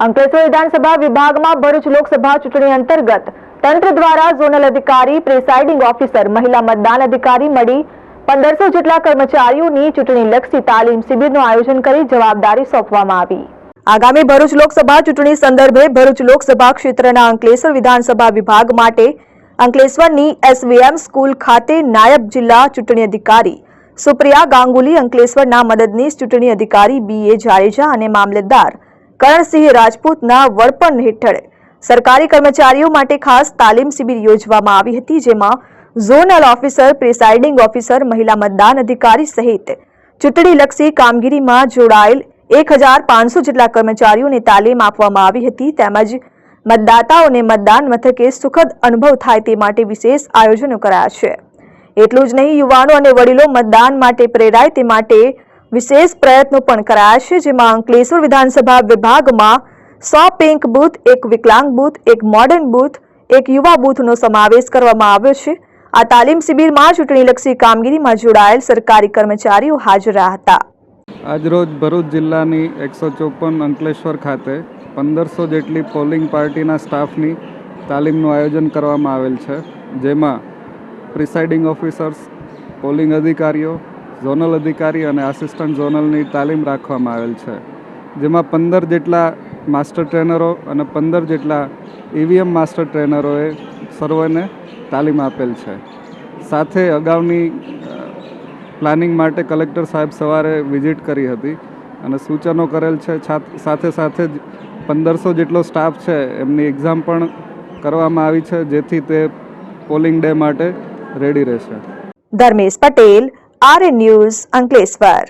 અંકલેશ્વર વિધાનસભા વિભાગમાં ભરૂચ લોકસભા ચૂંટણી અંતર્ગત તંત્ર દ્વારા ઝોનલ અધિકારી, પ્રિસાઇડિંગ ઓફિસર, મહિલા મતદાન અધિકારી મળી 1500 જેટલા કર્મચારીઓની ચૂંટણીલક્ષી તાલીમ શિબિરનું આયોજન કરી જવાબદારી સોંપવામાં આવી। આગામી ભરૂચ લોકસભા ચૂંટણી સંદર્ભે ભરૂચ લોકસભા ક્ષેત્રના અંકલેશ્વર વિધાનસભા વિભાગ માટે અંકલેશ્વરની એસવીએમ સ્કૂલ ખાતે નાયબ જિલ્લા ચૂંટણી અધિકારી સુપ્રિયા ગાંગુલી, અંકલેશ્વરના મદદનીશ ચૂંટણી અધિકારી બીએ જાડેજા અને મામલતદાર કરણસિંહ રાજપૂતના વડપણ હેઠળ સરકારી કર્મચારીઓ માટે ખાસ તાલીમ શિબિર યોજવામાં આવી હતી, જેમાં ઝોનલ ઓફિસર, પ્રિસાઇડિંગ ઓફિસર, મહિલા મતદાન અધિકારી સહિત ચૂંટણીલક્ષી કામગીરીમાં જોડાયેલ 1500 જેટલા કર્મચારીઓને તાલીમ આપવામાં આવી હતી, તેમજ મતદાતાઓને મતદાન મથકે સુખદ અનુભવ થાય તે માટે વિશેષ આયોજનો કરાયા છે। એટલું જ નહીં, યુવાનો અને વડીલો મતદાન માટે પ્રેરાય તે માટે વિશેષ પ્રયત્નો પણ કરાયા છે, જેમાં અંકલેશ્વર વિધાનસભા વિભાગમાં 100 પિંક બૂથ, 1 વિકલાંગ બૂથ, 1 મોડર્ન બૂથ, 1 યુવા બૂથનો સમાવેશ કરવામાં આવ્યો છે। આ તાલીમ શિબિરમાં ચૂંટણીલક્ષી કામગીરીમાં જોડાયેલ સરકારી કર્મચારીઓ હાજર રહ્યા હતા। આજરોજ ભરૂચ જિલ્લાની 154 અંકલેશ્વર ખાતે 1500 જેટલી પોલિંગ પાર્ટીના સ્ટાફની તાલીમનું આયોજન કરવામાં આવેલ છે, જેમાં પ્રિસાઇડિંગ ઓફિસર્સ, પોલિંગ અધિકારીઓ, ઝોનલ અધિકારી અને આસિસ્ટન્ટ ઝોનલની તાલીમ રાખવામાં આવેલ છે, જેમાં 15 જેટલા માસ્ટર ટ્રેનરો અને 15 જેટલા ઈવીએમ માસ્ટર ટ્રેનરોએ સર્વને તાલીમ આપેલ છે। સાથે અગાઉની પ્લાનિંગ માટે કલેક્ટર સાહેબ સવારે વિઝિટ કરી હતી અને સૂચનો કરેલ છે। સાથે સાથે જ 1500 જેટલો સ્ટાફ છે એમની એક્ઝામ પણ કરવામાં આવી છે, જેથી તે પોલિંગ ડે માટે રેડી રહેશે। Dharmesh Patel, RN news, Ankleshwar.